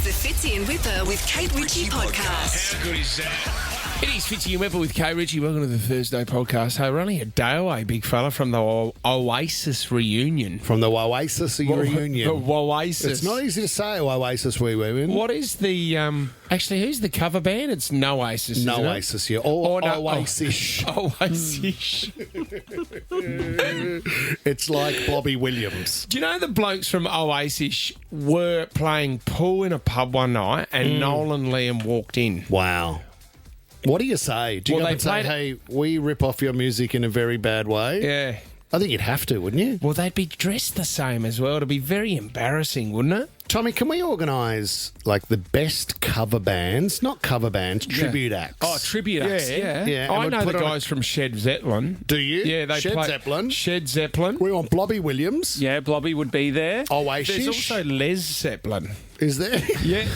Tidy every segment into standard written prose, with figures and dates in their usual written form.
the Fitzy and Wippa with Kate Ritchie podcast. How good is that? It is Fitzy and Wippa with Kate Ritchie. Welcome to the Thursday podcast. Hey, we're only a day away, big fella, from the Oasis Reunion. From the Oasis Reunion. The Oasis. It's not easy to say Oasis Reunion. What is the... Actually, who's the cover band? It's Noasis, isn't it? Noasis, yeah. Oasis. Oasis. It's like Bobby Williams. Do you know the blokes from Oasis were playing pool in a pub one night and Noel and Liam walked in? Wow. What do you say? Do you go up and say, hey, we rip off your music in a very bad way? Yeah. I think you'd have to, wouldn't you? Well, they'd be dressed the same as well. It'd be very embarrassing, wouldn't it? Tommy, can we organise, like, the best cover bands? Not cover bands, tribute acts. Oh, tribute acts, yeah. I know the guys from Shed Zeppelin. Do you? Yeah, they Shed play Zeppelin. Shed Zeppelin. We want Blobby Williams. Yeah, Blobby would be there. Oasis. There's also Les Zeppelin. Is there? Yeah.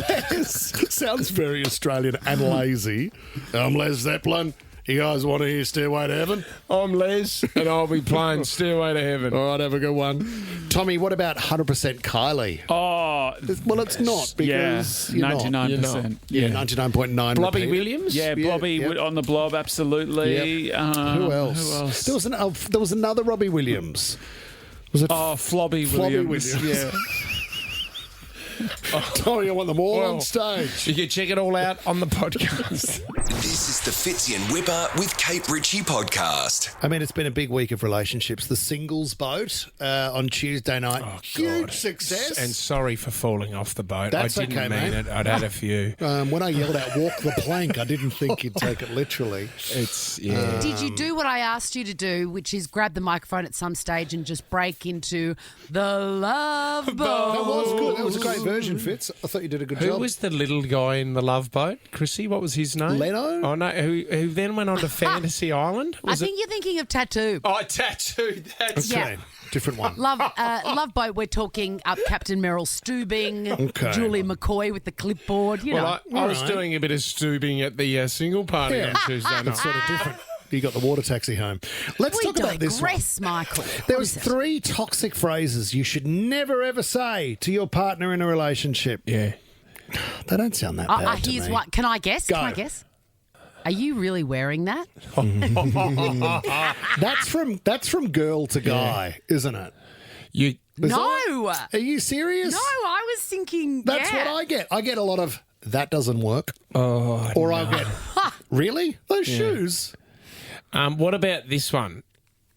Les. Sounds very Australian and lazy. I'm Les Zeppelin. You guys want to hear Stairway to Heaven? I'm Les, and I'll be playing Stairway to Heaven. All right, have a good one. Tommy, what about 100% Kylie? Oh, Well, it's not because you're 99%. Yeah, 99.9. Blobby Williams? Yeah, Blobby on the blob, absolutely. Yep. Who else? There was another Robbie Williams. Was it Flobby Williams. Yeah. Tommy, I want them all on stage. You can check it all out on the podcast. This is the Fitzy and Wippa with Kate Ritchie podcast. I mean, it's been a big week of relationships. The singles boat on Tuesday night. Oh, Huge God. success. And sorry for falling off the boat. That's I didn't okay, mean mate. it. I'd had a few. When I yelled out, walk the plank, I didn't think you'd take it literally. It's, yeah. Did you do what I asked you to do, which is grab the microphone at some stage and just break into the love boat? That was good. That was a great version, Fitz. I thought you did a good Who job. was the little guy in the Love Boat? Chrissie, what was his name? Leno? Oh, no, who then went on to Fantasy Island? I think you're thinking of Tattoo. Oh, Tattoo. That's Okay, different one. Love Boat, we're talking up Captain Meryl Stoobing, Okay. Julie McCoy with the clipboard, you know. Well, I was doing a bit of stoobing at the single party on Tuesday night. It's sort of different. You got the water taxi home. Let's we talk about this one. digress, Michael. There What was is it? 3 toxic phrases you should never, ever say to your partner in a relationship. Yeah. They don't sound that bad to Here's me. what. Can I guess? Go. Can I guess? Are you really wearing that? That's from girl to guy, isn't it? You... No. Are you serious? No, I was thinking. That's yeah. what I get. I get a lot of, that doesn't work. Oh, Or I get, really? Those shoes? what about this one?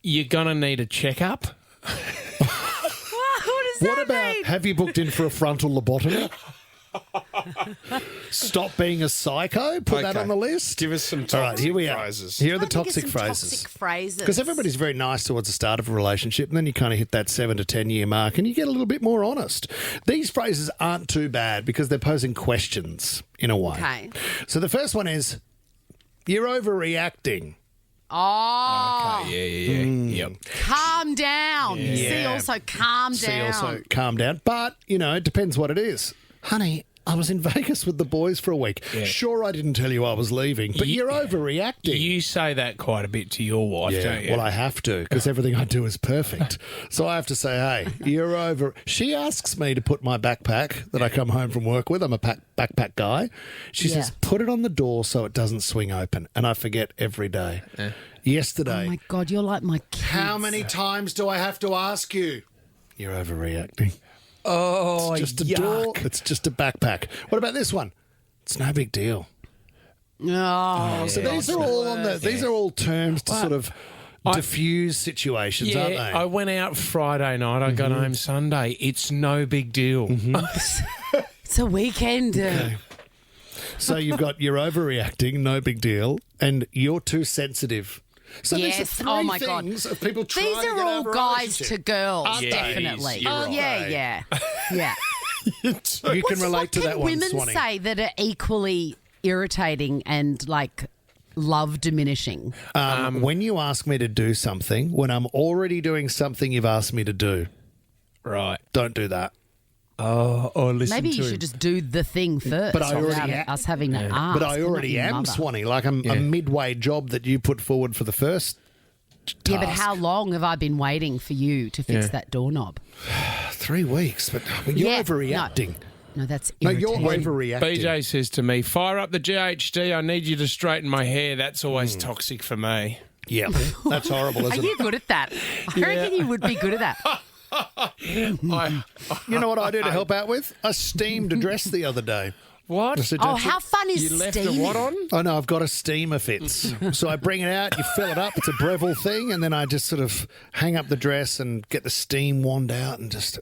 You're going to need a checkup. What does that What about, mean? have you booked in for a frontal lobotomy? Stop being a psycho. Put that Okay. on the list. Give us some All right, toxic here we are. phrases. Here are the I think it's toxic some phrases. Toxic phrases. Because everybody's very nice towards the start of a relationship, and then you kind of hit that 7 to 10 year mark and you get a little bit more honest. These phrases aren't too bad because they're posing questions in a way. Okay. So the first one is, you're overreacting. Oh, Yeah. Yep. calm down. See, also calm down. See, also calm down. But, it depends what it is. Honey, I was in Vegas with the boys for a week. Yeah. Sure, I didn't tell you I was leaving, but you're overreacting. You say that quite a bit to your wife, don't you? Well, I have to because everything I do is perfect. So I have to say, hey, you're over. She asks me to put my backpack that I come home from work with. I'm a backpack guy. She says, put it on the door so it doesn't swing open. And I forget every day. Yesterday. Oh, my God, you're like my kids. How many times do I have to ask you? You're overreacting. Oh, It's just a door. It's just a backpack. What about this one? It's no big deal. Oh, So these are all on the. These are all terms to sort of diffuse situations, aren't they? I went out Friday night. I got home Sunday. It's no big deal. it's a weekend. So you've got you're overreacting, no big deal, and you're too sensitive. So these are Yes. 3 Oh, my God. things of people trying These to are get all over a guys relationship. to girls, Aren't they? definitely. You're right. Yeah. You can relate what to can that one, women Swanee. say that are equally irritating and like love diminishing? When you ask me to do something, when I'm already doing something you've asked me to do, Right. don't do that. Or listen Maybe to you him. should just do the thing first. But I already without am. us having to ask. But I We're already not your am, mother. Swanee. Like I'm a midway job that you put forward for the first Yeah, but task. how long have I been waiting for you to fix that doorknob? 3 weeks, but you're Yeah, overreacting. No, that's No, irritating. you're overreacting. BJ says to me, fire up the GHD, I need you to straighten my hair. That's always toxic for me. Yeah, that's horrible, Are isn't you it? good at that? I reckon you would be good at that. You know what I do to help out with? I steamed a dress the other day. What? I said, Oh, how fun is You left steaming? the what on? Oh, no, I've got a steamer, Fitz. So I bring it out, you fill it up, it's a Breville thing, and then I just sort of hang up the dress and get the steam wand out and just...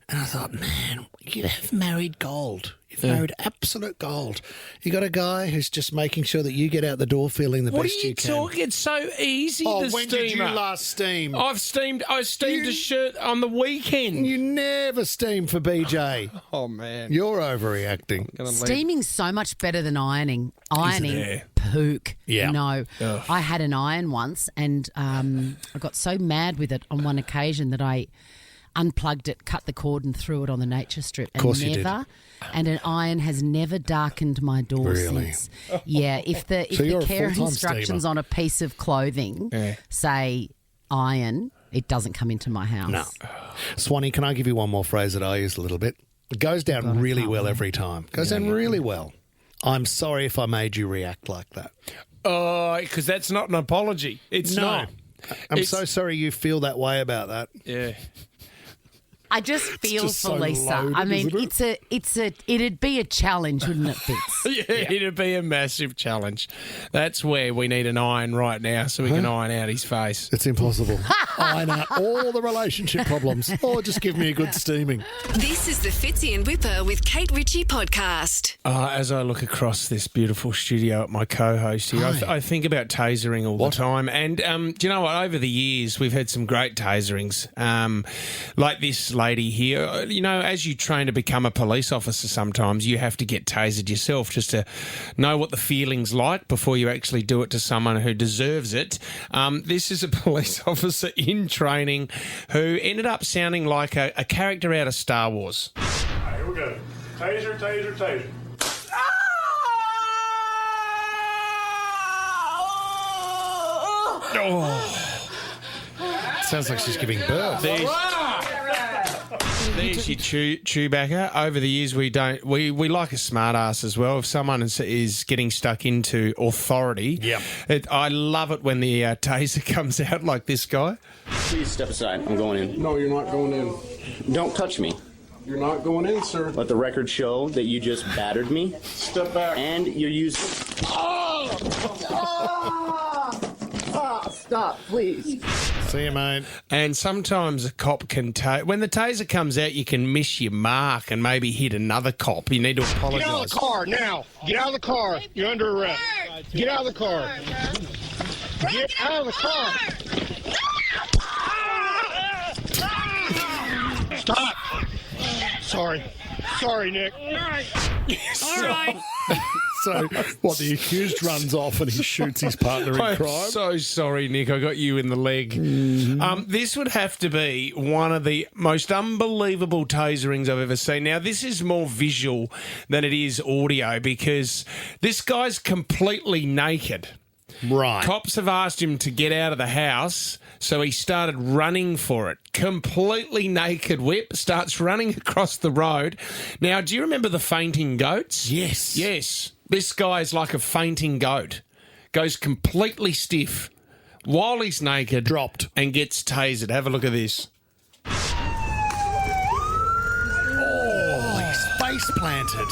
And I thought, man, you have married gold. You've married absolute gold. You got a guy who's just making sure that you get out the door feeling the What are best you can. talking? It's so easy Oh, to when steam did you up. last steam? I steamed a shirt on the weekend. You never steam for BJ. Oh, man. You're overreacting. Steaming's so much better than ironing. Ironing, it? pook. Yeah. No. Ugh. I had an iron once and I got so mad with it on one occasion that I unplugged it, cut the cord and threw it on the nature strip. And course you did. And an iron has never darkened my door Really? since. Yeah, if the So you're a care full-time instructions steamer. on a piece of clothing say iron, it doesn't come into my house. No. Swanee, can I give you one more phrase that I use a little bit? It goes down really well every time. Goes down really well. I'm sorry if I made you react like that. Oh, because that's not an apology. It's not. I'm It's- so sorry you feel that way about that. Yeah. I just feel just for so Lisa. loaded, I mean, isn't it'd be a challenge, wouldn't it, Fitz? Yeah, it'd be a massive challenge. That's where we need an iron right now so we can iron out his face. It's impossible. Iron out all the relationship problems. Or just give me a good steaming. This is the Fitzy and Wippa with Kate Ritchie podcast. As I look across this beautiful studio at my co-host here, I think about tasering all the time. And do you know what? Over the years, we've had some great taserings. Like this lady here. You know, as you train to become a police officer sometimes, you have to get tasered yourself just to know what the feeling's like before you actually do it to someone who deserves it. This is a police officer in training who ended up sounding like a character out of Star Wars. Here we go. Taser, taser, taser. Sounds like she's giving birth. There's your Chewbacca. Over the years, we like a smart ass as well. If someone is getting stuck into authority, I love it when the taser comes out like this guy. Please step aside. I'm going in. No, you're not going in. Don't touch me. You're not going in, sir. Let the record show that you just battered me. Step back. And you're using... Stop, please. See you, mate. And sometimes a cop can when the taser comes out, you can miss your mark and maybe hit another cop. You need to apologise. Get out of the car now. Get out of the car. You're under arrest. Get out of the car. Get out of the car. Stop. Sorry. Sorry, Nick. All right. So, what, the accused runs off and he shoots his partner in I'm crime? so sorry, Nick. I got you in the leg. This would have to be one of the most unbelievable taserings I've ever seen. Now, this is more visual than it is audio because this guy's completely naked. Right. Cops have asked him to get out of the house, so he started running for it. Completely naked whip, starts running across the road. Now, do you remember the fainting goats? Yes. Yes. This guy is like a fainting goat. Goes completely stiff while he's naked. Dropped. And gets tasered. Have a look at this. Oh, he's face planted.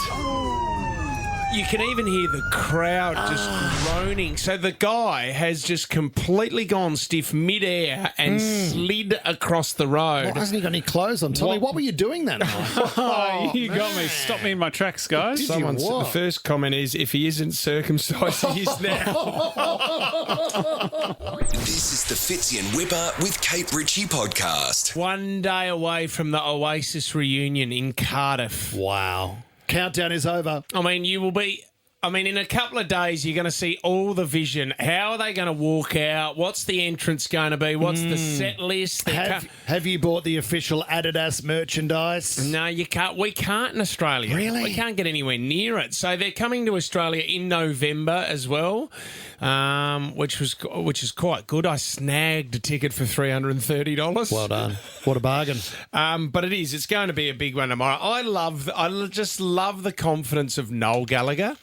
You can even hear the crowd just groaning. So the guy has just completely gone stiff midair and slid across the road. Well, hasn't he got any clothes on? Tommy, what were you doing that night? Oh, you got me. Stop me in my tracks, guys. The first comment is, if he isn't circumcised, he is now. This is the Fitzy and Wippa with Kate Ritchie podcast. One day away from the Oasis reunion in Cardiff. Wow. Countdown is over. I mean, you will be I mean, in a couple of days, you're going to see all the vision. How are they going to walk out? What's the entrance going to be? What's the set list? Have you bought the official Adidas merchandise? No, you can't. We can't in Australia. Really? We can't get anywhere near it. So they're coming to Australia in November as well, which is quite good. I snagged a ticket for $330. Well done. What a bargain. But it's going to be a big one tomorrow. I just love the confidence of Noel Gallagher.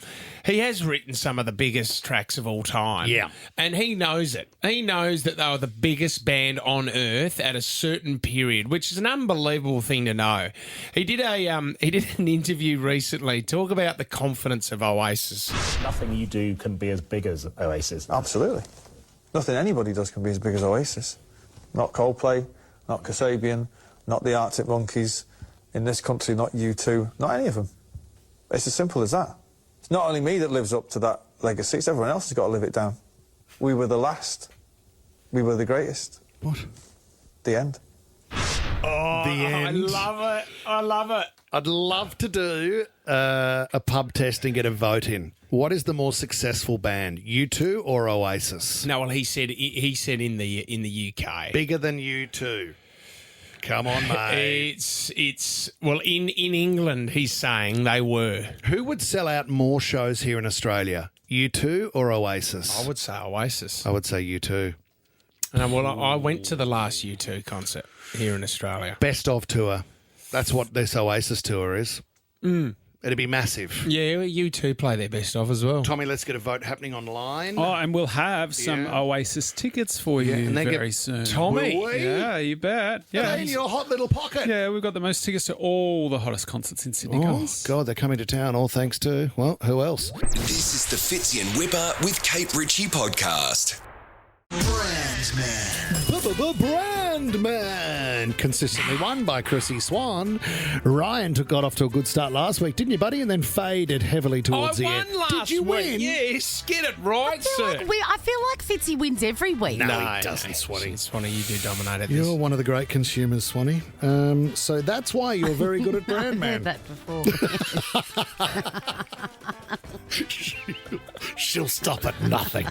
He has written some of the biggest tracks of all time. Yeah. And he knows it. He knows that they were the biggest band on earth at a certain period, which is an unbelievable thing to know. He did an interview recently, talk about the confidence of Oasis. Nothing you do can be as big as Oasis. Absolutely. Nothing anybody does can be as big as Oasis. Not Coldplay, not Kasabian, not the Arctic Monkeys. In this country, not U2, not any of them. It's as simple as that. It's not only me that lives up to that legacy, it's everyone else has got to live it down. We were the last. We were the greatest. What? The end. Oh, the end. I love it. I love it. I'd love to do a pub test and get a vote in. What is the more successful band, U2 or Oasis? No, well, he said in the UK. Bigger than U2. Come on, mate. It's in England, he's saying they were. Who would sell out more shows here in Australia, U2 or Oasis? I would say Oasis. I would say U2. I went to the last U2 concert here in Australia. Best of tour. That's what this Oasis tour is. It'd be massive. Yeah, U2 play their best of as well. Tommy, let's get a vote happening online. Oh, and we'll have some Oasis tickets for you and they very get- soon. Tommy? Will we? Yeah, you bet. Are Yeah, they in your hot little pocket? yeah, we've got the most tickets to all the hottest concerts in Sydney. Oh, guys. God, they're coming to town, all thanks to, well, who else? This is the Fitzy and Wippa with Kate Ritchie podcast. The Brand Man, consistently won by Chrissie Swan. Ryan got off to a good start last week, didn't you, buddy? And then faded heavily towards the end. I won last Did you week. win? Yes, get it right, sir. I feel like Fitzy wins every week. No, he doesn't, Swanee. Swanee, you do dominate at this. You're one of the great consumers, Swanee. So that's why you're very good at Brand I've heard Man. that before. She'll stop at nothing.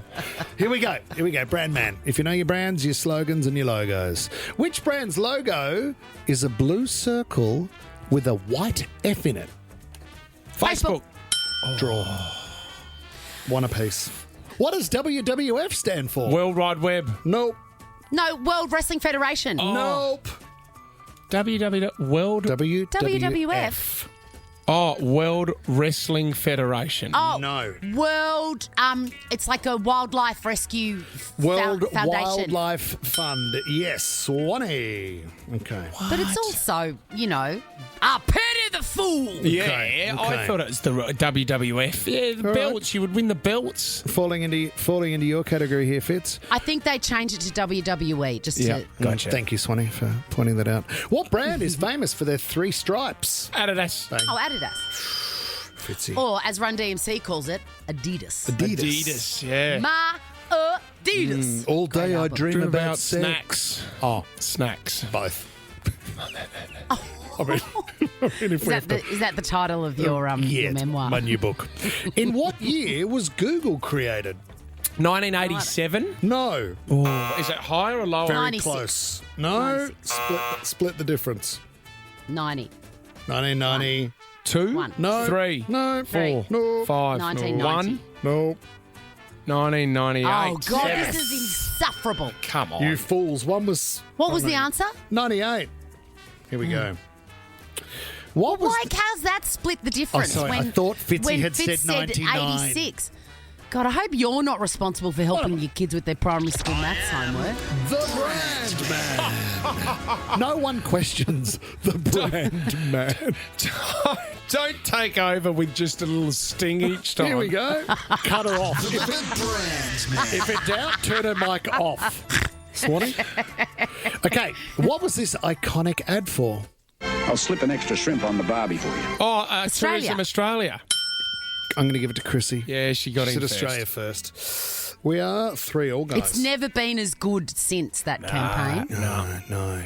Here we go. Brand Man. If you know your brands, your slogans and your logos. Which brand's logo is a blue circle with a white F in it? Facebook. Draw. One apiece. What does WWF stand for? World Wide Web. Nope. No, World Wrestling Federation. Nope. WWF. World Wrestling Federation. Oh, No. World. It's like a wildlife rescue World foundation. Wildlife Fund. Yes, Swanee. Okay. But it's also, Pity the Fool. Yeah, Okay. I thought it was the WWF. Yeah, the belts. You would win the belts. Falling into your category here, Fitz. I think they changed it to WWE just to. Gotcha. Thank you, Swanee, for pointing that out. What brand is famous for their 3 stripes? Adidas. Oh, Adidas. Fitzy. Or, as Run DMC calls it, Adidas. Adidas, yeah. My Adidas. All day I album. dream about snacks. Oh, Snacks. both. I mean, if we have to... Is that the title of your Yeah, it's memoir? my new book. In what year was Google created? 1987. No. Is it higher or lower? Very 96. close. No. 96. Split the difference. 90. 1990. 2? One. No. 3? No. 4? No. 5? 1990. 1? No. 1998. Oh, God, Yes. this is insufferable. Come on. You fools. One was... What was the answer? 98. Here we go. What was... Like, how's that split the difference? sorry, I thought Fitzy when had Fitz said 99. 86. God, I hope you're not responsible for helping your kids with their primary school maths homework. The Brand Man. No one questions the Brand Man. Don't take over with just a little sting each time. Here we go. Cut her off. If in doubt, turn her mic off. Swanee? Okay, what was this iconic ad for? I'll slip an extra shrimp on the barbie for you. Australia. Tourism Australia. I'm going to give it to Chrissie. Yeah, she got She's in at first. Australia first. We are 3-all, guys. It's never been as good since that campaign. No.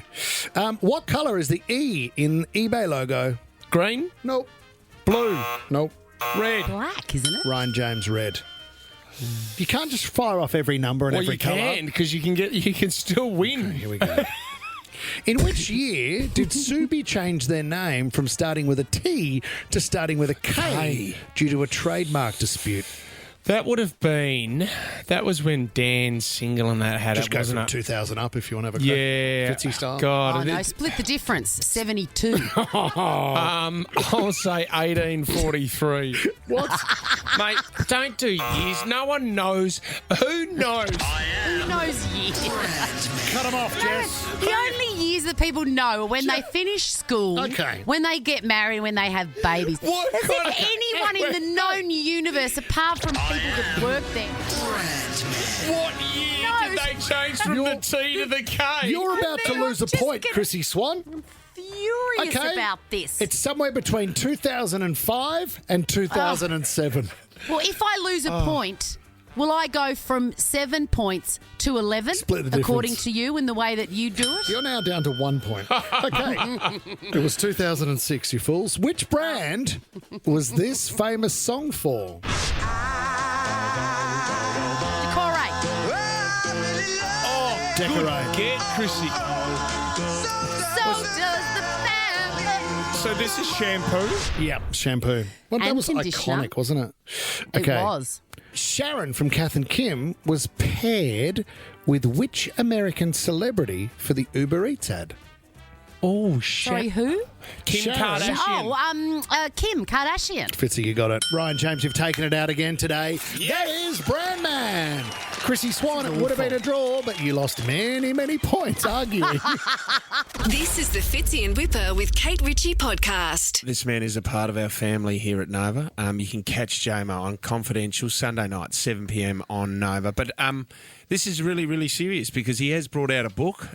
What colour is the E in eBay logo? Green? Nope. Blue? Nope. Red. Black, isn't it? Ryan James, red. You can't just fire off every number and every colour. Well, you can, because you can still win. Okay, here we go. In which year did Subi change their name from starting with a T to starting with a K due to a trademark dispute? That would have been... That was when Dan Single and that had Just it, go wasn't from it? 2000 up if you want to have a crack. Yeah. Fitzy style. God. Oh, no, split the difference. 72. I'll say 1843. What? Mate, don't do years. No one knows. Who knows? Who knows years? Cut them off, Jess. The only years that people know are when they finish school, when they get married, when they have babies. What Is there kind of- anyone in the known universe apart from people that work there? What year did they change from the T to the K? You're about to lose a point, Chrissie Swan. Furious Okay. about this. It's somewhere between 2005 and 2007. Well, if I lose a point, will I go from 7 points to 11, Split the according difference. to you and the way that you do it? You're now down to 1 point. Okay. It was 2006, you fools. Which brand was this famous song for? Decorate. Oh, Decorate. Get Chrissy. So does the family. So this is shampoo? Yep, shampoo. Well, that And was conditioner. iconic, wasn't it? It was. Sharon from Kath and Kim was paired with which American celebrity for the Uber Eats ad? Oh, Sorry, who? Kim Sharon. Kardashian. Kim Kardashian. Fitzy, you got it. Ryan James, you've taken it out again today. That is Brand Man. Chrissy Swan, it would have been a draw, but you lost many, many points arguing. This is the Fitzy and Wippa with Kate Ritchie podcast. This man is a part of our family here at Nova. You can catch J.Mo on Confidential Sunday night, 7 p.m. on Nova. But this is really, really serious because he has brought out a book.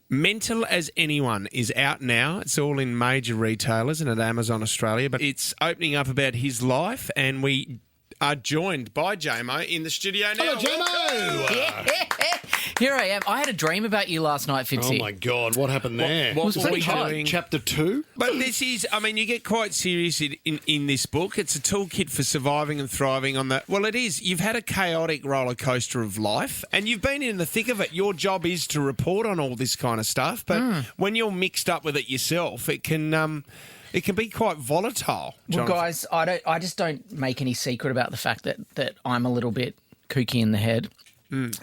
Mental as Anyone is out now. It's all in major retailers and at Amazon Australia, but it's opening up about his life, and we are joined by J.Mo in the studio now. Hello, J.Mo. Here I am. I had a dream about you last night, Fitzy. Oh, my God. What happened there? What was were we that doing? Chapter 2? But this is, I mean, you get quite serious in this book. It's a toolkit for surviving and thriving on that. Well, it is. You've had a chaotic rollercoaster of life, and you've been in the thick of it. Your job is to report on all this kind of stuff, but when you're mixed up with it yourself, it can be quite volatile. Well, Jonathan. guys, I just don't make any secret about the fact that I'm a little bit kooky in the head.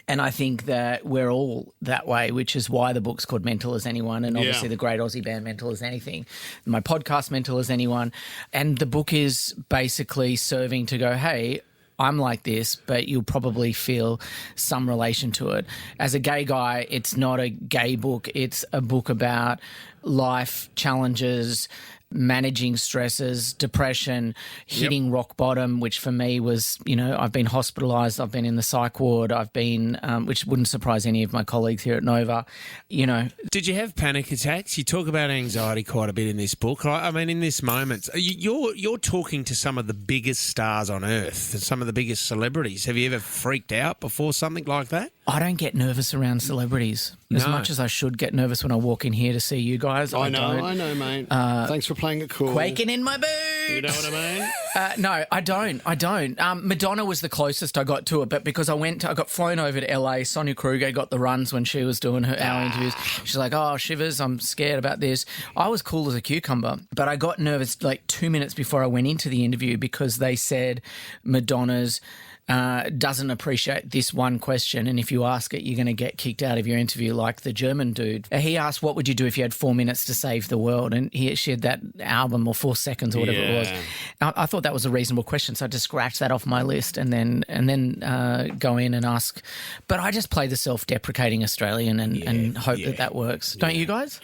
And I think that we're all that way, which is why the book's called Mental as Anyone, and obviously the great Aussie band Mental as Anything. My podcast, Mental as Anyone. And the book is basically serving to go, hey, I'm like this, but you'll probably feel some relation to it. As a gay guy, it's not a gay book. It's a book about life challenges, managing stresses, depression, hitting rock bottom, which for me was, I've been hospitalised, I've been in the psych ward, I've been, which wouldn't surprise any of my colleagues here at Nova, Did you have panic attacks? You talk about anxiety quite a bit in this book. I mean, in this moment, you're talking to some of the biggest stars on earth, some of the biggest celebrities. Have you ever freaked out before something like that? I don't get nervous around celebrities as much as I should get nervous when I walk in here to see you guys. I know, mate. Thanks for playing it cool. Quaking in my boots. You know what I mean? No, I don't. Madonna was the closest I got to it, but because I got flown over to LA. Sonia Kruger got the runs when she was doing our interviews. She's like, oh, shivers, I'm scared about this. I was cool as a cucumber, but I got nervous like 2 minutes before I went into the interview because they said Madonna's doesn't appreciate this one question, and if you ask it, you're going to get kicked out of your interview, like the German dude. He asked, what would you do if you had 4 minutes to save the world? And she had that album, or 4 seconds, or whatever it was. I thought that was a reasonable question, so I just scratched that off my list and then go in and ask. But I just play the self-deprecating Australian and hope that works. Don't you guys?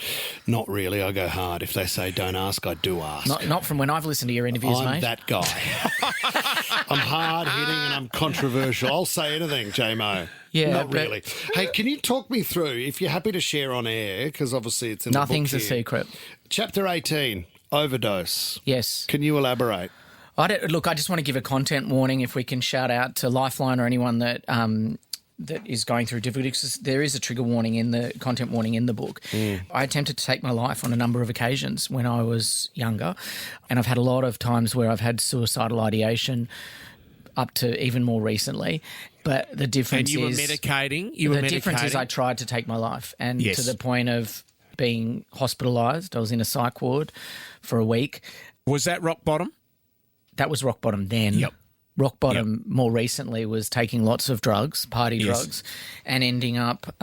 Not really. I go hard. If they say don't ask, I do ask. Not from when I've listened to your interviews, I'm mate. that guy. I'm hard-hitting and I'm controversial. I'll say anything, J.Mo. Yeah, Not really. Hey, can you talk me through, if you're happy to share on air, because obviously it's in the book Nothing's a here. secret. Chapter 18, overdose. Yes. Can you elaborate? I just want to give a content warning if we can shout out to Lifeline or anyone that that is going through difficulties. There is a trigger warning in the content warning in the book. I attempted to take my life on a number of occasions when I was younger, and I've had a lot of times where I've had suicidal ideation up to even more recently. But the difference and you were is... medicating? The difference is I tried to take my life, and to the point of being hospitalised. I was in a psych ward for a week. Was that rock bottom? That was rock bottom then. Yep. Rock bottom more recently was taking lots of drugs, party drugs, and ending up,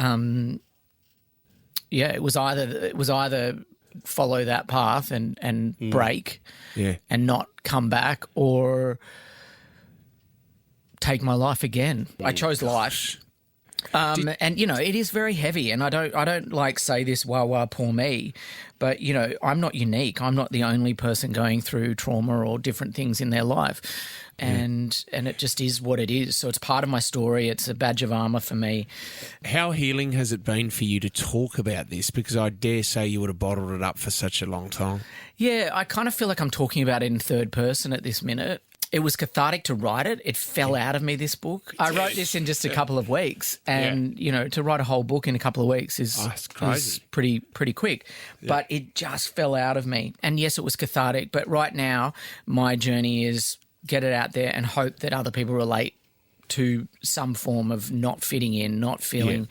it was either follow that path and break and not come back, or take my life again. I chose life. And you know, it is very heavy, and I don't like say this, wah poor me, but you know, I'm not unique. I'm not the only person going through trauma or different things in their life, and it just is what it is. So it's part of my story. It's a badge of armour for me. How healing has it been for you to talk about this? Because I dare say you would have bottled it up for such a long time. Yeah, I kind of feel like I'm talking about it in third person at this minute. It was cathartic to write it. It fell out of me, this book. I wrote this in just a couple of weeks, and you know, to write a whole book in a couple of weeks is pretty quick. Yeah. But it just fell out of me. And yes, it was cathartic, but right now my journey is get it out there and hope that other people relate to some form of not fitting in, not feeling,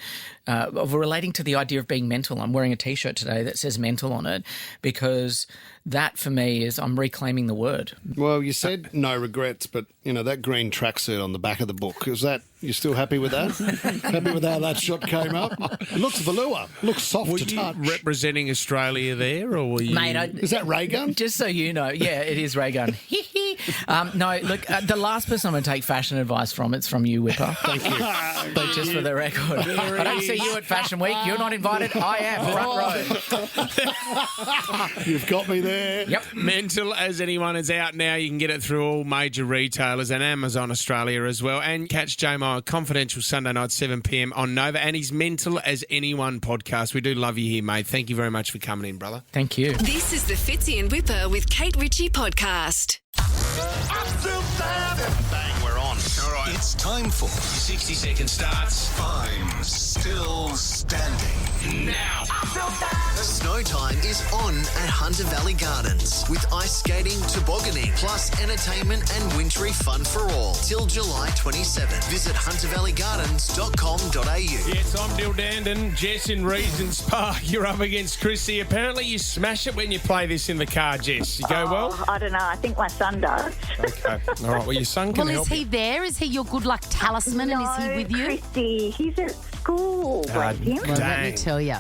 of relating to the idea of being mental. I'm wearing a T-shirt today that says mental on it, because that for me is I'm reclaiming the word. Well, you said no regrets, but, you know, that green tracksuit on the back of the book, is that, you still happy with that? Happy with how that shot came up? It looks velour. Looks soft to touch. Were you representing Australia there, or were you... Mate, is that ray gun? Just so you know, yeah, it is ray gun. No, look, the last person I'm going to take fashion advice from, it's from you, Wippa. Thank you. But just for the record, I don't see you at Fashion Week. You're not invited. I am, front row. You've got me there. Yep. Mental as Anyone is out now. You can get it through all major retailers and Amazon Australia as well. And catch J.Mo Confidential Sunday night, 7 p.m. on Nova, and his Mental as Anyone podcast. We do love you here, mate. Thank you very much for coming in, brother. Thank you. This is the Fitzy and Wippa with Kate Ritchie podcast. Bang, we're on. All right. It's time for 60-second starts. I'm still standing. Now. Snow time is on at Hunter Valley Gardens with ice skating, tobogganing, plus entertainment and wintry fun for all. Till July 27. Visit huntervalleygardens.com.au. Yes, I'm Dill Dandon. Jess in Regent's Park. You're up against Chrissie. Apparently you smash it when you play this in the car, Jess. You go well? I don't know. I think my son does. Okay. All right. Well, your son can help. Well, is he there? Is he your good luck talisman, and is he with you? Chrissie, he's at school. Bless him. Well, let me tell you.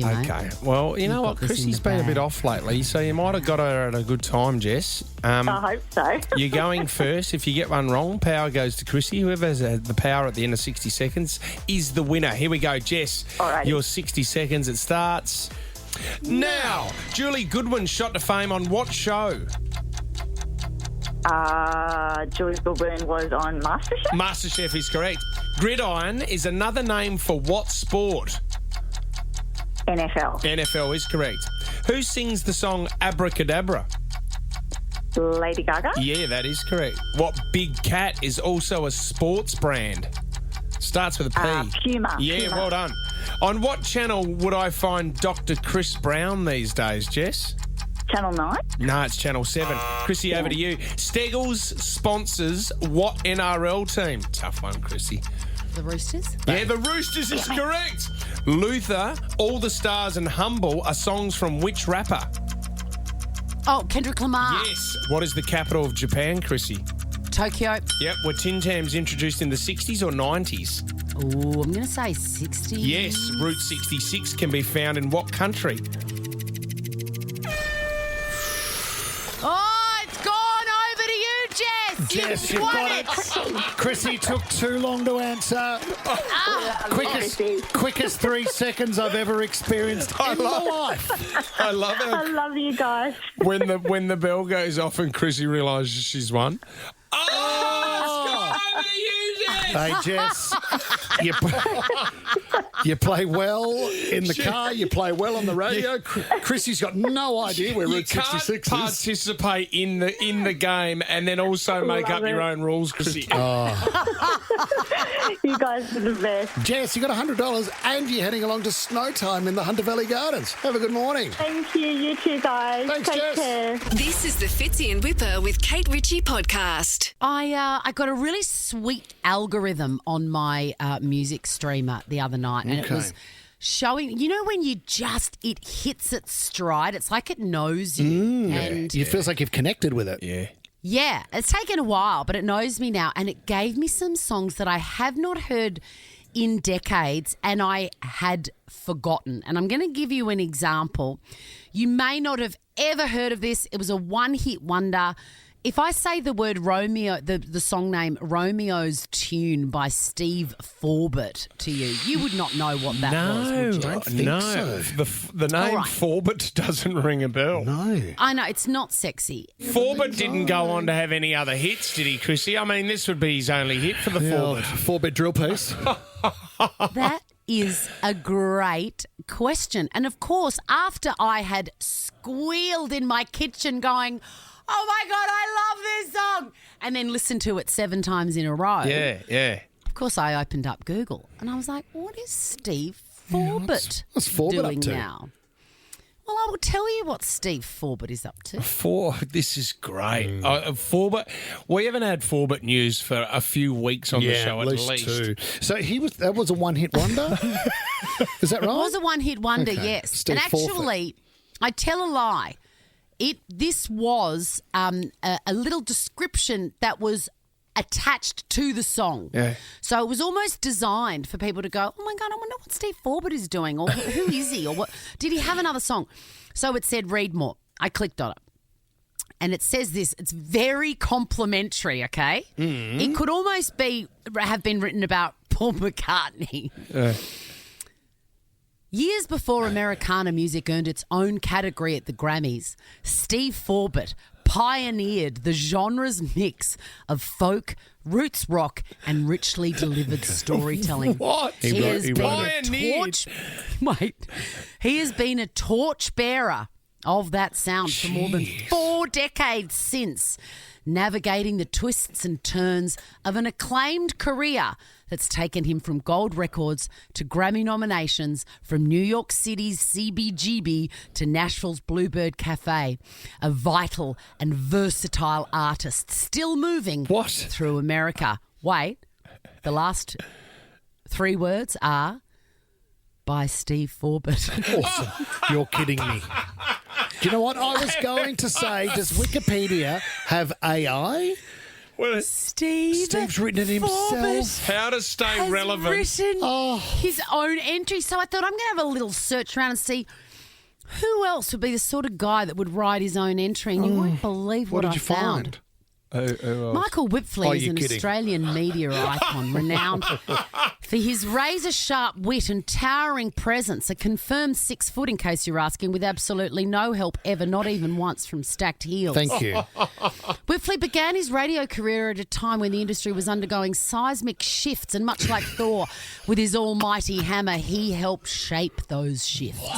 Mate. Okay. Well, you know what? Chrissie's been a bit off lately, so you might have got her at a good time, Jess. I hope so. You're going first. If you get one wrong, power goes to Chrissie. Whoever has the power at the end of 60 seconds is the winner. Here we go, Jess. Alrighty. Your 60 seconds, it starts now. Julie Goodwin shot to fame on what show? Julie Goodwin was on MasterChef. MasterChef is correct. Gridiron is another name for what sport? NFL. NFL is correct. Who sings the song Abracadabra? Lady Gaga. Yeah, that is correct. What big cat is also a sports brand? Starts with a P. Puma. Yeah, Puma. well done. On what channel would I find Dr. Chris Brown these days, Jess? Channel 9? No, it's Channel 7. Chrissie, over to you. Steggles sponsors what NRL team? Tough one, Chrissie. The Roosters? Yeah, the Roosters is correct. Luther, All the Stars and Humble are songs from which rapper? Oh, Kendrick Lamar. Yes. What is the capital of Japan, Chrissie? Tokyo. Yep. Were Tin Tams introduced in the 60s or 90s? Oh, I'm going to say 60. Yes. Route 66 can be found in what country? Oh, it's gone over to you, Jess. Jess, you've got it. Chrissie took too long to answer. Quickest 3 seconds I've ever experienced in my life. I love it. I love you guys. When the bell goes off and Chrissie realises she's won. Oh! It's gone over to you, Jess. Hey, Jess. You play well in the car. You play well on the radio. Chrissie's got no idea where Route 66 is. You can't participate in the game and then also make up your own rules, Chrissie. You guys are the best. Jess, you got $100 and you're heading along to Snow Time in the Hunter Valley Gardens. Have a good morning. Thank you. You too, guys. Thanks, Take Jess. care. This is the Fitzy and Wippa with Kate Ritchie podcast. I got a really sweet algorithm on my music streamer the other night, and it was showing, you know, when it hits its stride, it's like it knows you. And it feels like you've connected with it. Yeah. yeah, it's taken a while, but it knows me now, and it gave me some songs that I have not heard in decades and I had forgotten. And I'm going to give you an example. You may not have ever heard of this. It was a one-hit wonder. If I say the word Romeo, the song name Romeo's Tune by Steve Forbert to you, you would not know what that was, would you? I don't think so. The name Forbert doesn't ring a bell. No. I know, it's not sexy. Forbert didn't go on to have any other hits, did he, Chrissie? I mean, this would be his only hit for the Forbert. 4-bit drill piece. That is a great question. And of course, after I had squealed in my kitchen going, oh my God, I love this song, and then listened to it 7 times in a row. Yeah. Of course, I opened up Google and I was like, what is Steve Forbert what's Forbert doing up to? now? Well, I will tell you what Steve Forbert is up to. This is great. Forbert, we haven't had Forbert news for a few weeks on the show at least. 2. So that was a one-hit wonder? Is that right? It was a one-hit wonder, Okay. yes. Steve and actually, I tell a lie. This was a little description that was attached to the song. Yeah. So it was almost designed for people to go, oh my God, I wonder what Steve Forbert is doing, or who is he, or what? Did he have another song? So it said, read more. I clicked on it. And it says this, it's very complimentary, okay? Mm-hmm. It could almost have been written about Paul McCartney. Years before Americana music earned its own category at the Grammys, Steve Forbert pioneered the genre's mix of folk, roots rock, and richly delivered storytelling. What? He has been a torchbearer of that sound for more than 4 decades since, navigating the twists and turns of an acclaimed career that's taken him from gold records to Grammy nominations, from New York City's CBGB to Nashville's Bluebird Cafe. A vital and versatile artist still moving through America. Wait, the last 3 words are by Steve Forbert. Awesome. You're kidding me. Do you know what I was going to say? Does Wikipedia have AI? Well, Steve's written it himself. How to stay relevant. Written his own entry. So I thought I'm going to have a little search around and see who else would be the sort of guy that would write his own entry. And you won't believe what I found. Michael Whipfley is an Australian media icon renowned for his razor-sharp wit and towering presence, a confirmed 6 foot, in case you're asking, with absolutely no help ever, not even once, from stacked heels. Thank you. Whipfley began his radio career at a time when the industry was undergoing seismic shifts, and much like Thor, with his almighty hammer, he helped shape those shifts.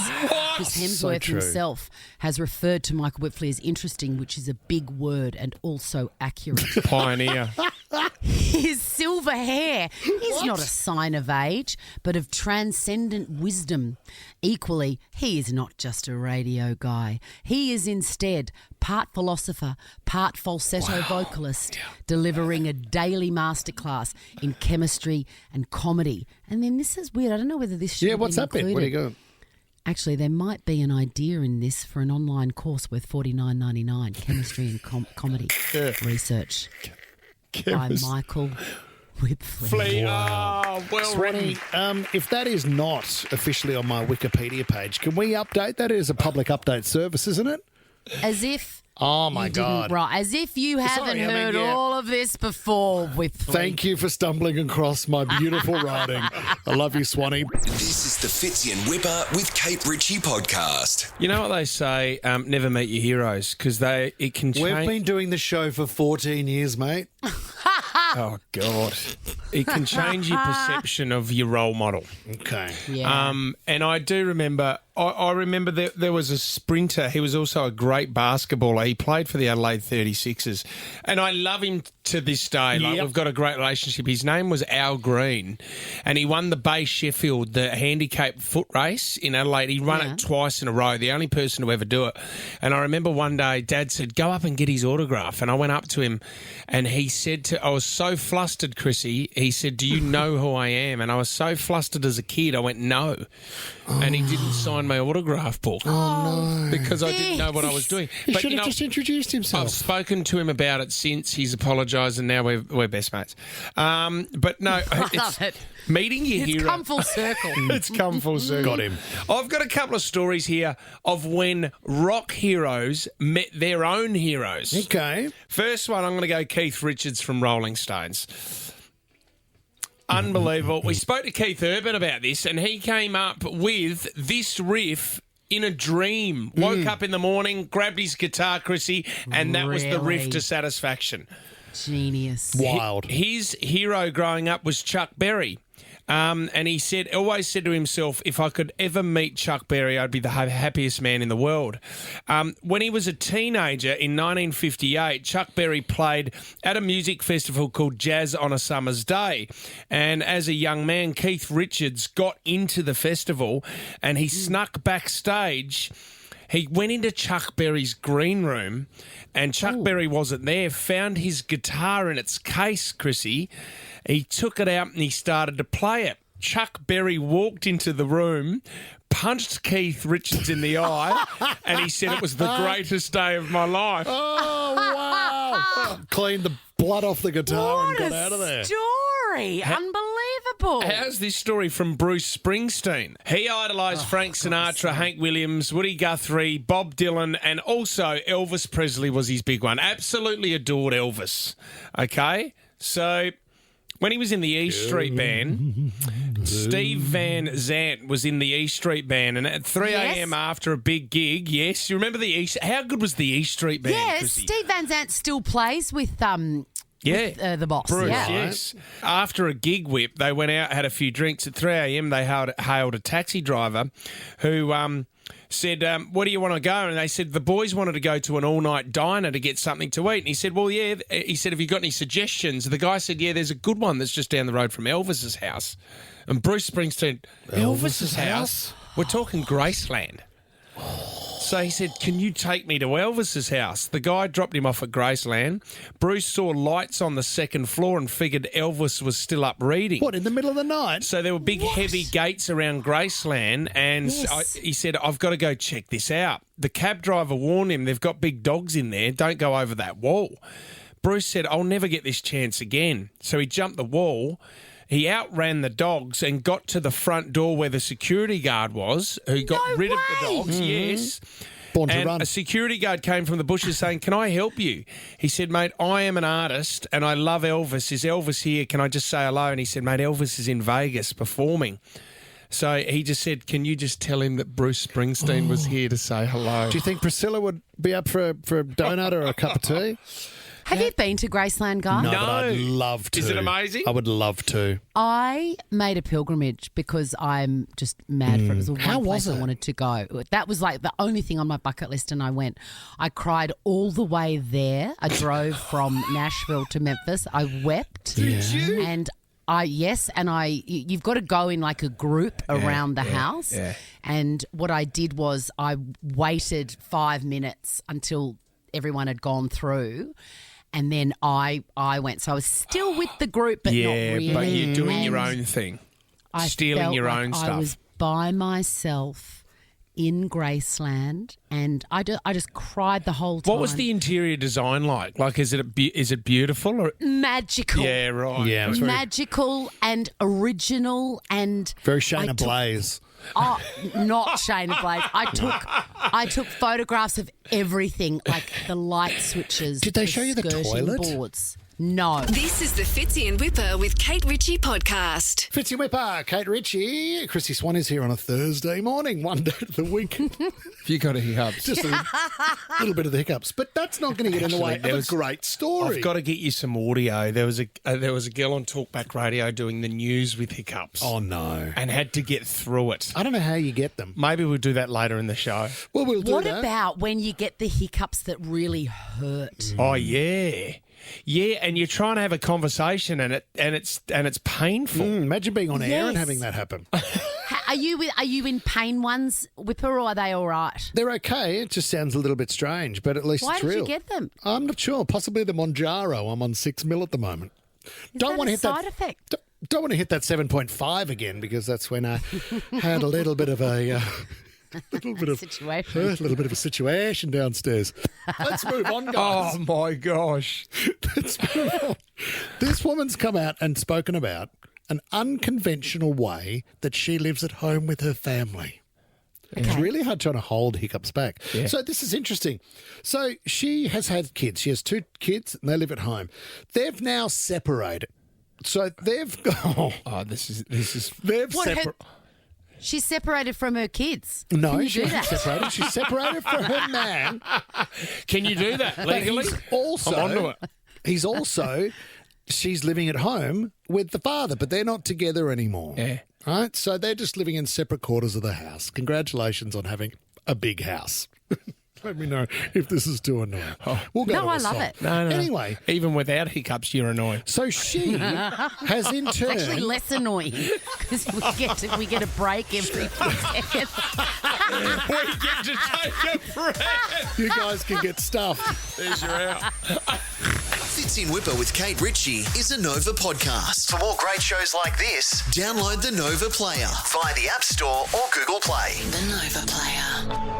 Chris Hemsworth himself has referred to Michael Whipfley as interesting, which is a big word and also accurate. Pioneer. His silver hair is not a sign of age, but of transcendent wisdom. Equally, he is not just a radio guy. He is instead part philosopher, part falsetto vocalist, delivering a daily masterclass in chemistry and comedy. And then this is weird. I don't know whether this should what's that bit? Where do you go? Actually, there might be an idea in this for an online course worth $49.99, chemistry and comedy research by Michael Whipfley. Wow. Well written. If that is not officially on my Wikipedia page, can we update that? It is a public update service, isn't it? As if Oh, my God. As if you haven't heard all of this before, Whipfley. Thank you for stumbling across my beautiful writing. I love you, Swanee. This is the Fitzy and Wippa with Kate Ritchie podcast. You know what they say, never meet your heroes, because it can change. We've been doing the show for 14 years, mate. Oh, God. It can change your perception of your role model. Okay. Yeah. And I do remember, I remember there was a sprinter. He was also a great basketballer. He played for the Adelaide 36ers. And I love him to this day. Like, we've got a great relationship. His name was Al Green. And he won the Bay Sheffield, the handicap foot race in Adelaide. He won it twice in a row, the only person to ever do it. And I remember one day Dad said, go up and get his autograph. And I went up to him and he said I was so flustered, Chrissie. He said, do you know who I am? And I was so flustered as a kid. I went, no. And he didn't sign my autograph book. Oh, no. Because I didn't know what I was doing. He should have just introduced himself. I've spoken to him about it since. He's apologised and now we're best mates. But no, it's meeting your hero. It's come full circle. It's come full circle. Got him. I've got a couple of stories here of when rock heroes met their own heroes. Okay. First one, I'm going to go Keith Richards from Rolling Stones. Unbelievable. We spoke to Keith Urban about this and he came up with this riff in a dream. Woke up in the morning, grabbed his guitar, Chrissie, and that was the riff to satisfaction. Genius. Wild. His hero growing up was Chuck Berry. And he always said to himself, if I could ever meet Chuck Berry, I'd be the happiest man in the world. When he was a teenager in 1958, Chuck Berry played at a music festival called Jazz on a Summer's Day. And as a young man, Keith Richards got into the festival and he snuck backstage. He went into Chuck Berry's green room and Chuck Berry wasn't there, found his guitar in its case, Chrissie. He took it out and he started to play it. Chuck Berry walked into the room, punched Keith Richards in the eye, and he said it was the greatest day of my life. Oh, wow. Cleaned the blood off the guitar and got out of there. Story. Unbelievable. How's this story from Bruce Springsteen? He idolised Frank Sinatra, Hank Williams, Woody Guthrie, Bob Dylan, and also Elvis Presley was his big one. Absolutely adored Elvis. Okay? So when he was in the E Street Band, Steve Van Zandt was in the E Street Band, and at 3 a.m. after a big gig, yes, you remember the E? How good was the E Street Band? Yes, Chrissie? Steve Van Zandt still plays with the boss. Bruce, yeah. yes. After a gig whip, they went out, had a few drinks. At 3 a.m, they hailed a taxi driver who said, what do you want to go? And they said, the boys wanted to go to an all-night diner to get something to eat. And he said, well, yeah. He said, have you got any suggestions? The guy said, yeah, there's a good one that's just down the road from Elvis's house. And Bruce Springsteen, Elvis's house? We're talking Graceland. So he said, can you take me to Elvis's house? The guy dropped him off at Graceland. Bruce saw lights on the second floor and figured Elvis was still up reading. What, in the middle of the night? So there were big, heavy gates around Graceland, and he said, I've got to go check this out. The cab driver warned him, they've got big dogs in there, don't go over that wall. Bruce said, I'll never get this chance again. So he jumped the wall. He outran the dogs and got to the front door where the security guard was, who got rid of the dogs, yes. Born to and run. a security guard came from the bushes saying, can I help you? He said, mate, I am an artist and I love Elvis. Is Elvis here? Can I just say hello? And he said, mate, Elvis is in Vegas performing. So he just said, can you just tell him that Bruce Springsteen was here to say hello? Do you think Priscilla would be up for a donut or a cup of tea? Have you been to Graceland, guys? No, but I'd love to. Is it amazing? I would love to. I made a pilgrimage because I'm just mad for it. It was the one place I wanted to go. That was like the only thing on my bucket list, and I went. I cried all the way there. I drove from Nashville to Memphis. I wept. Did you? And you've got to go in like a group around the house. Yeah. And what I did was I waited 5 minutes until everyone had gone through. And then I went. So I was still with the group, but not really. Yeah, but you're doing your own thing. Stealing your own stuff. I was by myself in Graceland, and I just cried the whole time. What was the interior design like? Like, is it beautiful or magical? Yeah, right. Yeah, it was magical and original and very Shayna Blaze. Oh, not Shayna Blaze. I took photographs of everything, like the light switches. Did they show you the toilet? Boards. No. This is the Fitzy and Wippa with Kate Ritchie podcast. Fitzy Wippa, Kate Ritchie. Chrissie Swan is here on a Thursday morning, one day of the week. If you got a hiccups. Just a little bit of the hiccups. But that's not going to get in the way of a great story. I've got to get you some audio. There was a girl on Talkback Radio doing the news with hiccups. Oh, no. And had to get through it. I don't know how you get them. Maybe we'll do that later in the show. Well, we'll do What that. about when you get the hiccups that really hurt? Oh, yeah. Yeah, and you're trying to have a conversation and it's painful. Imagine being on air and Yes. having that happen. Are you in pain ones, Wippa, or are they all right? They're okay. It just sounds a little bit strange, but at least Why it's did real. you get them? I'm not sure. Possibly the Monjaro. I'm on 6 mil at the moment. Don't want to hit that side effect. Don't want to hit that 7.5 again because that's when I had a little bit of a situation. A little bit of a situation downstairs. Let's move on, guys. Oh, my gosh. Let's move on. This woman's come out and spoken about an unconventional way that she lives at home with her family. It's really hard trying to hold hiccups back. Yeah. So this is interesting. So she has had kids. She has 2 kids and they live at home. They've now separated. So they've got... Oh, this is... They've What, separated... She's separated from her kids. No, Can you she do hasn't that? separated. She's separated from her man. Can you do that But legally? he's also... I'm onto it. He's also... She's living at home with the father, but they're not together anymore. Yeah. Right? So they're just living in separate quarters of the house. Congratulations on having a big house. Let me know if this is too annoying. We'll go No, to a I love song. it. No. Anyway, Even without hiccups, you're annoying. so she has in It's turn... actually less annoying because we get a break every few seconds. We get to take a breath. You guys can get stuffed. There's your out. Fitzy and Wippa with Kate Ritchie is a Nova podcast. For more great shows like this, download the Nova Player via the App Store or Google Play. The Nova Player.